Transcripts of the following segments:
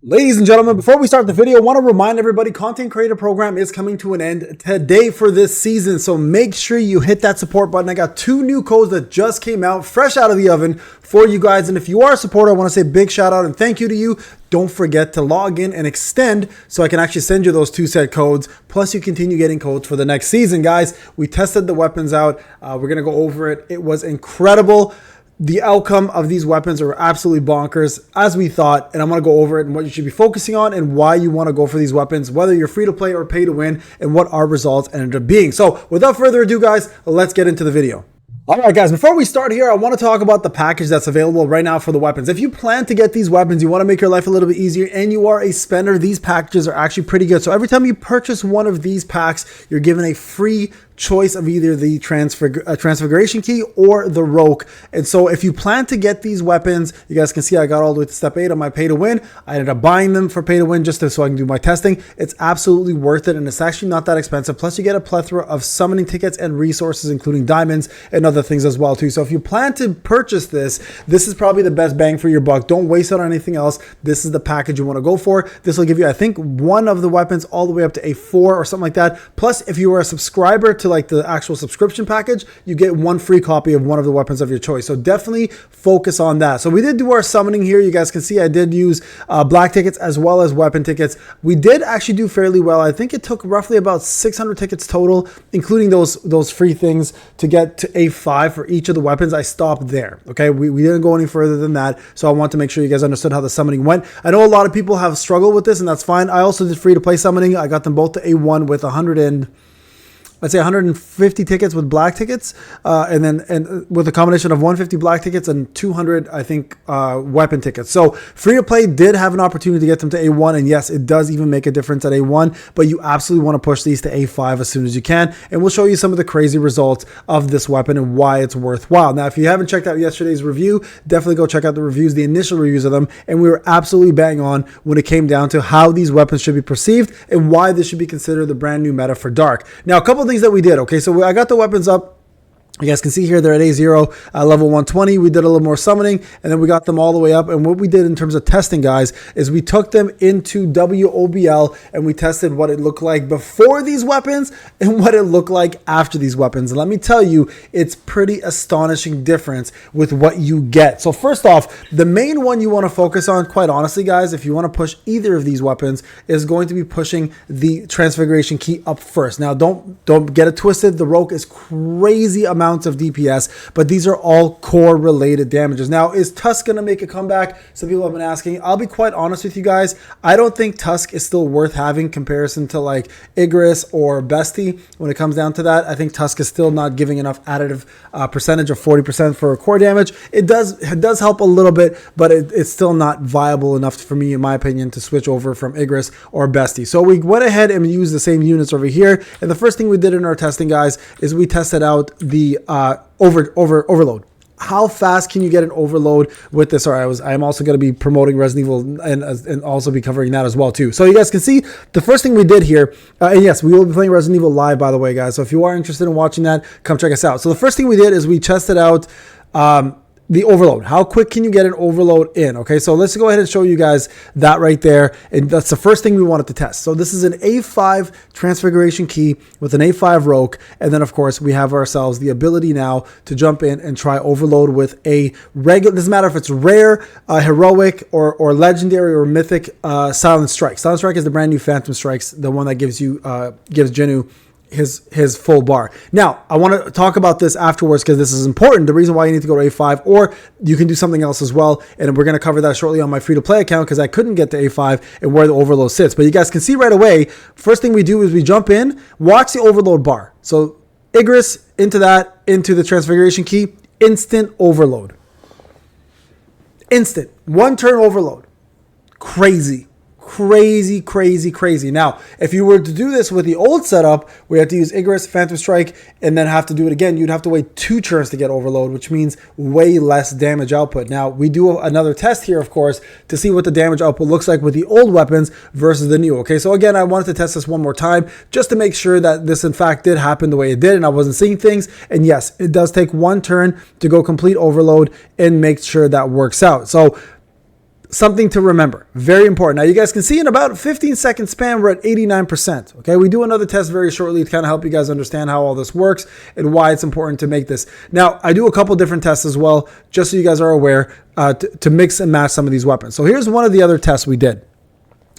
Ladies and gentlemen, before we start the video, I want to remind everybody Content Creator Program is coming to an end today for this season. So make sure you hit that support button. I got 2 new codes that just came out fresh out of the oven for you guys. And if you are a supporter, I want to say big shout out and thank you to you. Don't forget to log in and extend so I can actually send you those 2 set codes. Plus you continue getting codes for the next season. Guys, we tested the weapons out. We're going to go over it. It was incredible. The outcome of these weapons are absolutely bonkers, as we thought, and I'm going to go over it and what you should be focusing on and why you want to go for these weapons, whether you're free to play or pay to win, and what our results ended up being. So without further ado, guys, let's get into the video. All right, guys, before we start here, I want to talk about the package that's available right now for the weapons. If you plan to get these weapons, you want to make your life a little bit easier, and you are a spender, these packages are actually pretty good. So every time you purchase one of these packs, you're given a free choice of either the transfiguration key or the roke. And so if you plan to get these weapons, you guys can see I got all the way to step 8 on my pay to win. I ended up buying them for pay to win just so I can do my testing. It's absolutely worth it, and it's actually not that expensive. Plus you get a plethora of summoning tickets and resources, including diamonds and other things as well too. So if you plan to purchase this is probably the best bang for your buck. Don't waste it on anything else. This is the package you want to go for. This will give you, I think, one of the weapons all the way up to a 4 or something like that. Plus, if you are a subscriber to like the actual subscription package, you get 1 free copy of one of the weapons of your choice. So definitely focus on that. So we did do our summoning here. You guys can see I did use black tickets as well as weapon tickets. We did actually do fairly well. I think it took roughly about 600 tickets total, including those free things to get to A5 for each of the weapons. I stopped there. Okay, we didn't go any further than that. So I want to make sure you guys understood how the summoning went. I know a lot of people have struggled with this, and that's fine. I also did free to play summoning. I got them both to A1 with 150 tickets with black tickets, and with a combination of 150 black tickets and 200, I think, weapon tickets. So free to play did have an opportunity to get them to A1, and yes, it does even make a difference at A1, but you absolutely want to push these to A5 as soon as you can, and we'll show you some of the crazy results of this weapon and why it's worthwhile. Now, if you haven't checked out yesterday's review, definitely go check out the reviews, the initial reviews of them, and we were absolutely bang on when it came down to how these weapons should be perceived and why this should be considered the brand new meta for Dark. Now, a couple of things that we did. Okay, so I got the weapons up. You guys can see here they're at A0, level 120. We did a little more summoning, and then we got them all the way up. And what we did in terms of testing, guys, is we took them into WOBL and we tested what it looked like before these weapons and what it looked like after these weapons. And let me tell you, it's pretty astonishing difference with what you get. So first off, the main one you want to focus on, quite honestly, guys, if you want to push either of these weapons, is going to be pushing the transfiguration key up first. Now, don't get it twisted. The roke is crazy amounts of DPS, but these are all core related damages. Now, is Tusk going to make a comeback? Some people have been asking. I'll be quite honest with you guys. I don't think Tusk is still worth having comparison to like Igris or Bestie. When it comes down to that, I think Tusk is still not giving enough additive percentage of 40% for core damage. It does help a little bit, but it's still not viable enough for me, in my opinion, to switch over from Igris or Bestie. So we went ahead and used the same units over here. And the first thing we did in our testing, guys, is we tested out the overload. How fast can you get an overload with this? Or I'm also going to be promoting Resident Evil and also be covering that as well too. So you guys can see the first thing we did here, and yes, we will be playing Resident Evil live, by the way, guys. So if you are interested in watching that, come check us out. So the first thing we did is we tested out the overload. How quick can you get an overload in? Okay, so let's go ahead and show you guys that right there. And that's the first thing we wanted to test. So this is an A5 transfiguration key with an A5 roke. And then of course we have ourselves the ability now to jump in and try overload with a regular, doesn't matter if it's rare, heroic, or legendary or mythic silent strike. Silent strike is the brand new Phantom Strikes, the one that gives Jinu his full bar. Now, I want to talk about this afterwards because this is important. The reason why you need to go to A5, or you can do something else as well. And we're going to cover that shortly on my free-to-play account because I couldn't get to A5 and where the overload sits. But you guys can see right away, first thing we do is we jump in, watch the overload bar. So Igris into the transfiguration key, instant overload. Instant. 1 turn overload. Crazy. Now, if you were to do this with the old setup, where you have to use Igris, Phantom Strike, and then have to do it again, you'd have to wait 2 turns to get overload, which means way less damage output. Now, we do another test here, of course, to see what the damage output looks like with the old weapons versus the new. Okay, so again, I wanted to test this one more time just to make sure that this, in fact, did happen the way it did, and I wasn't seeing things. And yes, it does take 1 turn to go complete overload and make sure that works out. So something to remember. Very important. Now, you guys can see in about 15-second span, we're at 89%. Okay, we do another test very shortly to kind of help you guys understand how all this works and why it's important to make this. Now, I do a couple different tests as well, just so you guys are aware, to mix and match some of these weapons. So here's one of the other tests we did.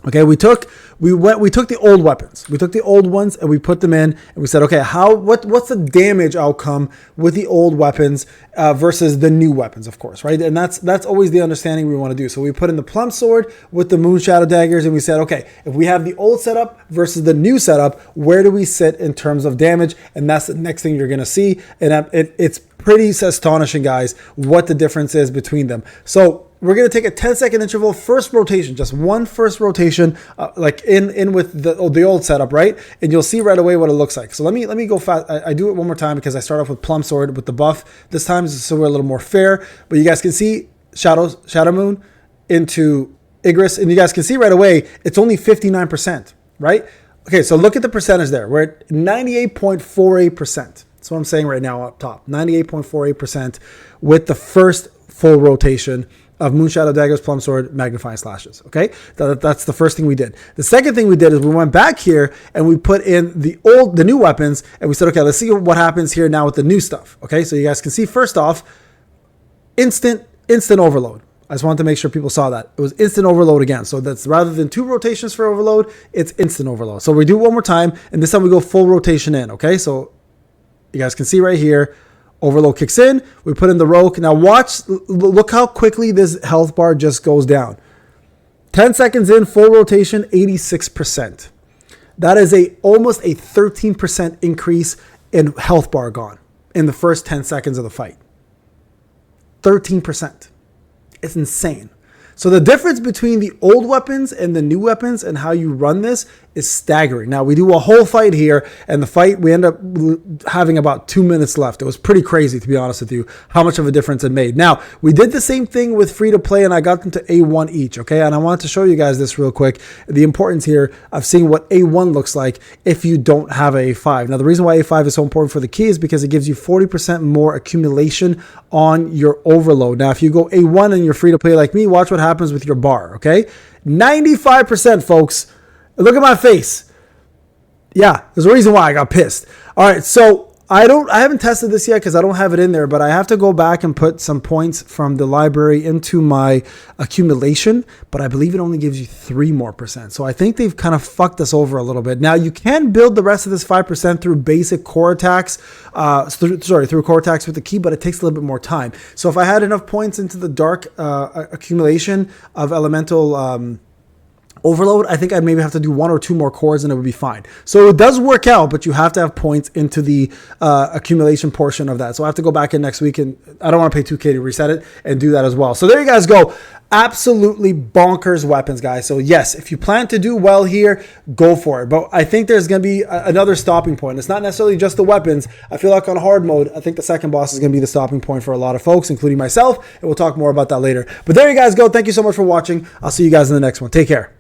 Okay, we took the old weapons. We took the old ones and we put them in, and we said, okay, what's the damage outcome with the old weapons versus the new weapons, of course, right? And that's always the understanding we want to do. So we put in the plum sword with the moon shadow daggers, and we said, okay, if we have the old setup versus the new setup, where do we sit in terms of damage? And that's the next thing you're going to see. And it's pretty astonishing, guys, what the difference is between them. So we're going to take a 10-second interval, first rotation, just one first rotation, like in with the old setup, right? And you'll see right away what it looks like. So let me go fast. I do it one more time because I start off with plum sword with the buff this time, so we're a little more fair. But you guys can see Shadow Moon into Igris, and you guys can see right away it's only 59%, right? Okay, so look at the percentage there. We're at 98.48%. That's what I'm saying right now up top. 98.48% with the first full rotation of Moon Shadow Daggers, Plum Sword, Magnifying Slashes. Okay, that's the first thing we did. The second thing we did is we went back here and we put in the new weapons, and we said, okay, let's see what happens here now with the new stuff. Okay, so you guys can see first off, instant overload. I just wanted to make sure people saw that. It was instant overload again. So that's rather than 2 rotations for overload, it's instant overload. So we do it one more time, and this time we go full rotation in. Okay, so you guys can see right here, overload kicks in, we put in the rogue. Now look how quickly this health bar just goes down. 10 seconds in, full rotation, 86%. That is almost a 13% increase in health bar gone in the first 10 seconds of the fight. 13%. It's insane. So the difference between the old weapons and the new weapons and how you run this is staggering. Now, we do a whole fight here, and the fight, we end up having about 2 minutes left. It was pretty crazy, to be honest with you, how much of a difference it made. Now, we did the same thing with free-to-play, and I got them to A1 each, okay? And I wanted to show you guys this real quick, the importance here of seeing what A1 looks like if you don't have a A5. Now, the reason why A5 is so important for the key is because it gives you 40% more accumulation on your overload. Now, if you go A1 and you're free-to-play like me, watch what happens with your bar, okay? 95%, folks. Look at my face. Yeah, there's a reason why I got pissed. All right, so I haven't tested this yet because I don't have it in there, but I have to go back and put some points from the library into my accumulation, but I believe it only gives you 3% more. So I think they've kind of fucked us over a little bit. Now, you can build the rest of this 5% through basic core attacks, through core attacks with the key, but it takes a little bit more time. So if I had enough points into the dark accumulation of elemental overload, I think I'd maybe have to do 1 or 2 more cores and it would be fine. So it does work out, but you have to have points into the accumulation portion of that. So I have to go back in next week, and I don't want to pay 2K to reset it and do that as well. So there you guys go. Absolutely bonkers weapons, guys. So yes, if you plan to do well here, go for it. But I think there's going to be another stopping point. It's not necessarily just the weapons. I feel like on hard mode, I think the second boss is going to be the stopping point for a lot of folks, including myself. And we'll talk more about that later. But there you guys go. Thank you so much for watching. I'll see you guys in the next one. Take care.